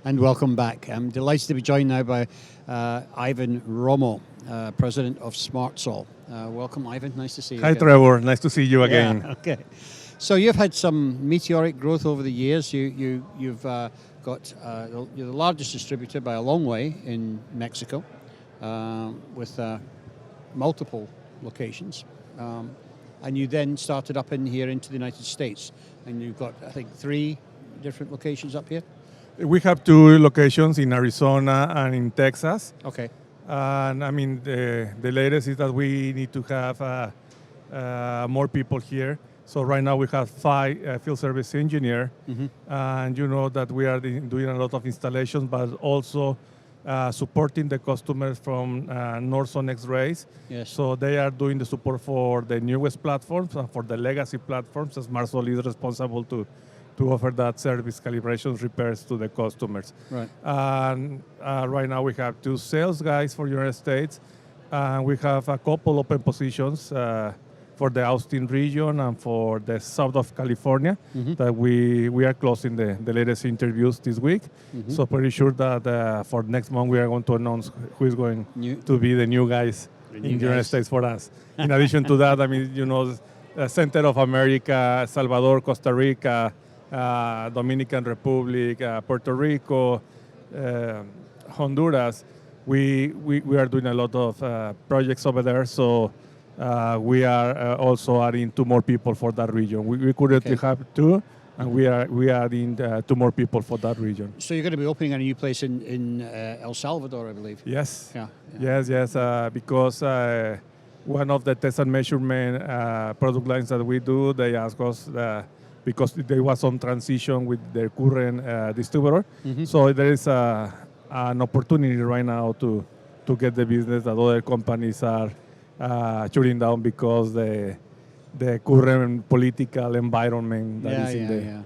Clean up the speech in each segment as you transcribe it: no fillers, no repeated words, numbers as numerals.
and welcome back. I'm delighted to be joined now by Ivan Romo, President of SmartSol. Welcome, Ivan. Nice to see you. Hi, again. Trevor. Nice to see you again. Yeah, okay. So you've had some meteoric growth over the years. You've got you're the largest distributor by a long way in Mexico, with multiple locations. And you then started up in here into the United States, and you've got, I think, 3 different locations up here. We have 2 locations in Arizona and in Texas. Okay. And I mean, the latest is that we need to have more people here. So right now we have 5 field service engineers, and you know that we are doing a lot of installations, but also supporting the customers from Nordson X-Rays. Yes. So they are doing the support for the newest platforms and for the legacy platforms. SmartSol is responsible to offer that service, calibrations, repairs to the customers. Right. And right now we have 2 sales guys for United States, and we have a couple open positions for the Austin region and for the south of California that we are closing the latest interviews this week. So pretty sure that for next month we are going to announce who is going to be the new guys in the United States for us. In addition to that, I mean, you know, Center of America, Salvador, Costa Rica, Dominican Republic, Puerto Rico, Honduras. We are doing a lot of projects over there. So we are also adding 2 more people for that region. We currently have 2, and we are adding 2 more people for that region. So you're going to be opening a new place in El Salvador, I believe. Yes. Yeah. Yes. Because one of the test and measurement product lines that we do, they ask us because there was some transition with their current distributor. So there is an opportunity right now to get the business that other companies are shutting down because the current political environment that is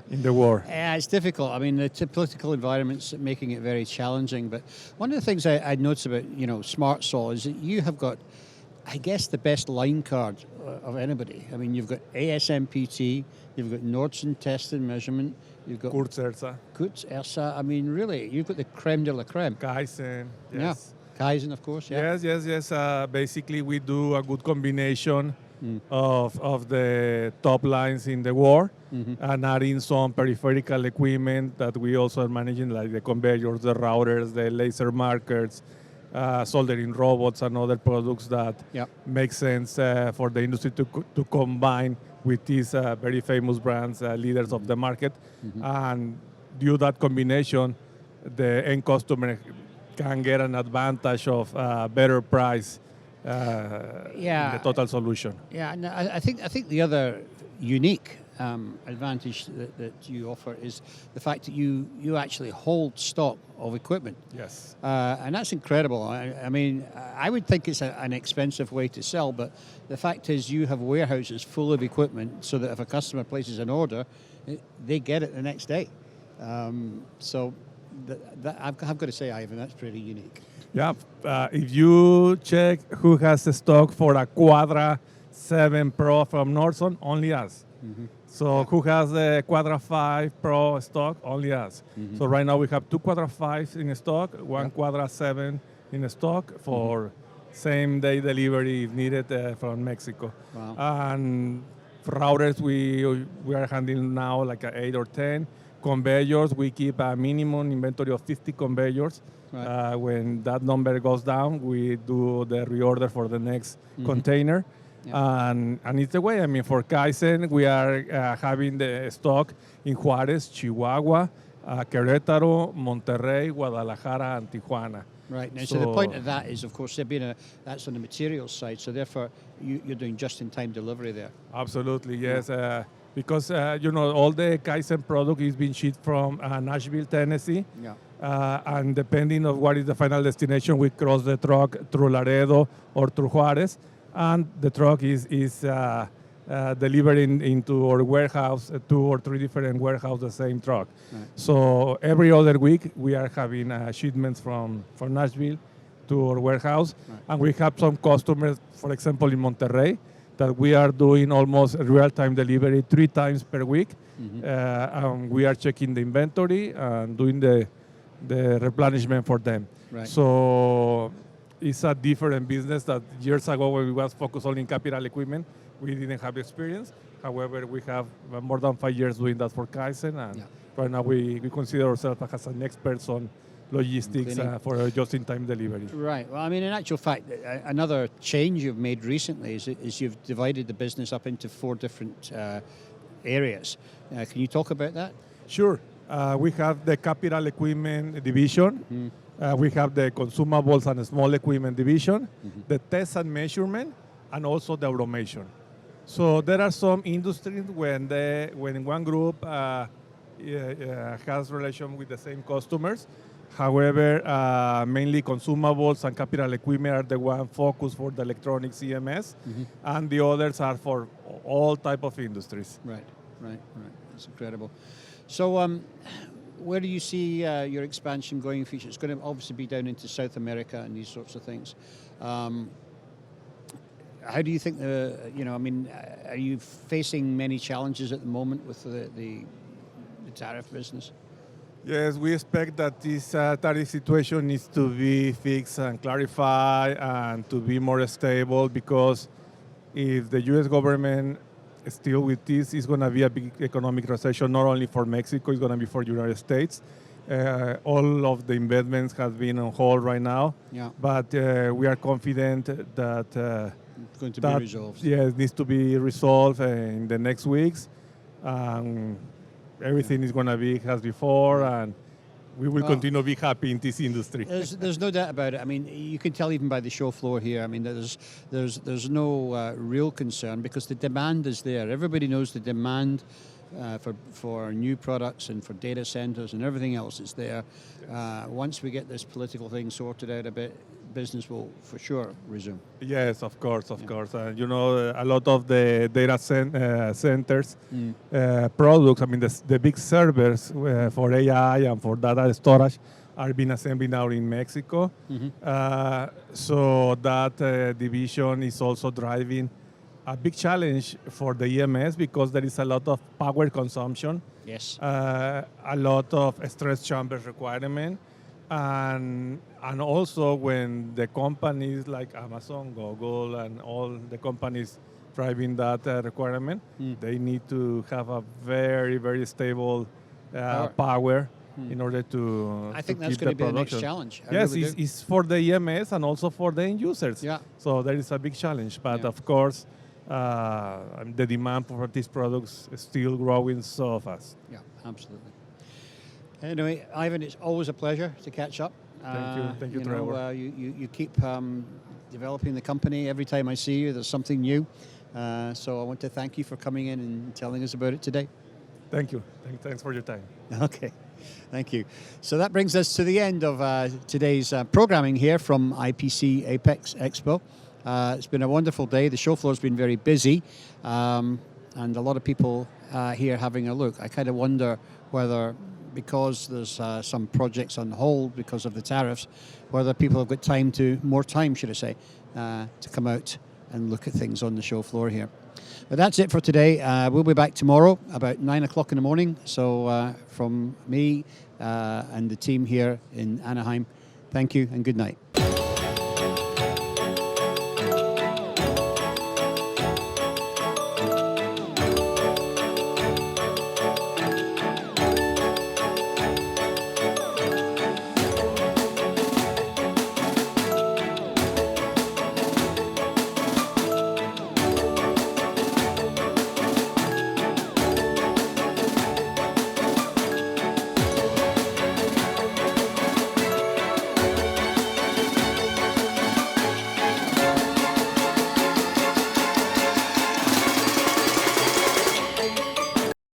in the war. Yeah, it's difficult. I mean, the political environment's making it very challenging. But one of the things I noticed about SmartSol is that you have got, I guess, the best line card of anybody. I mean, you've got ASMPT, you've got Nordson Test and Measurement, you've got Kurz Ersa. Kurz Ersa. I mean, really, you've got the creme de la creme. Kaizen. Yes. Yeah. Kaizen, of course. Yeah. Yes. Basically, we do a good combination of the top lines in the war and adding some peripheral equipment that we also are managing, like the conveyors, the routers, the laser markers, soldering robots, and other products that make sense for the industry to combine with these very famous brands, leaders of the market. And due to that combination, the end customer can get an advantage of better price in the total solution. Yeah, and I think the other unique advantage that you offer is the fact that you actually hold stock of equipment. Yes. And that's incredible. I mean, I would think it's an expensive way to sell, but the fact is you have warehouses full of equipment so that if a customer places an order, they get it the next day. So I've got to say, Ivan, that's pretty unique. Yeah, if you check who has the stock for a Quadra 7 Pro from Nordson, only us. So who has the Quadra 5 Pro stock? Only us. So right now we have 2 Quadra 5s in stock, 1 Quadra 7 in stock for same day delivery if needed from Mexico. Wow. And routers we are handling now like 8 or 10. Conveyors, we keep a minimum inventory of 50 conveyors. Right. When that number goes down, we do the reorder for the next container. Yeah. And it's the way. I mean, for Kaizen, we are having the stock in Juarez, Chihuahua, Querétaro, Monterrey, Guadalajara, and Tijuana. Right. Now, so the point of that is, of course, that's on the materials side. So therefore, you're doing just-in-time delivery there. Absolutely, yes. Because all the Kaizen product is being shipped from Nashville, Tennessee. Yeah. And depending on what is the final destination, we cross the truck through Laredo or through Juarez, and the truck is delivering into our warehouse, 2 or 3 different warehouses, the same truck. Right. So every other week we are having shipments from Nashville to our warehouse, and we have some customers, for example, in Monterrey, that we are doing almost real-time delivery 3 times per week. And we are checking the inventory and doing the replenishment for them. Right. So it's a different business that years ago when we was focused only in capital equipment, we didn't have experience. However, we have more than 5 years doing that for Kaizen, and right now we consider ourselves as an expert on logistics for just-in-time delivery. Right. Well, I mean, in actual fact, another change you've made recently is you've divided the business up into 4 different areas. Can you talk about that? Sure. We have the capital equipment division. We have the consumables and small equipment division, the test and measurement, and also the automation. So there are some industries when one group has relation with the same customers. However, mainly consumables and capital equipment are the one focused for the electronics EMS, and the others are for all type of industries. Right. That's incredible. So, where do you see your expansion going in the future? It's going to obviously be down into South America and these sorts of things. How do you think are you facing many challenges at the moment with the tariff business? Yes, we expect that this tariff situation needs to be fixed and clarified and to be more stable, because if the U.S. government is still with this, it's going to be a big economic recession, not only for Mexico, it's going to be for the United States. All of the investments have been on hold right now, but we are confident that it's going to be resolved. Yes, it needs to be resolved in the next weeks. Everything is going to be as before, and we will continue to be happy in this industry. There's no doubt about it. I mean, you can tell even by the show floor here. I mean, there's no real concern, because the demand is there. Everybody knows the demand for new products and for data centers and everything else is there. Once we get this political thing sorted out a bit, business will for sure resume. Yes, of course. And a lot of the data centers products, I mean, the big servers for AI and for data storage are being assembled now in Mexico. So that division is also driving a big challenge for the EMS, because there is a lot of power consumption. Yes. A lot of stress chambers requirement. And also when the companies like Amazon, Google, and all the companies driving that requirement, they need to have a very, very stable power in order to I think to that's keep going to be the production. next challenge. Yes, really it's for the EMS and also for the end users. Yeah. So there is a big challenge. But of course, the demand for these products is still growing so fast. Yeah, absolutely. Anyway, Ivan, it's always a pleasure to catch up. Thank you, Trevor. You keep developing the company. Every time I see you, there's something new. So I want to thank you for coming in and telling us about it today. Thank you. Thanks for your time. Okay, thank you. So that brings us to the end of today's programming here from IPC Apex Expo. It's been a wonderful day. The show floor's been very busy, and a lot of people here having a look. I kind of wonder whether, because there's some projects on hold because of the tariffs, whether people have got more time, should I say, to come out and look at things on the show floor here. But that's it for today. We'll be back tomorrow about 9 o'clock in the morning. So from me and the team here in Anaheim, thank you and good night.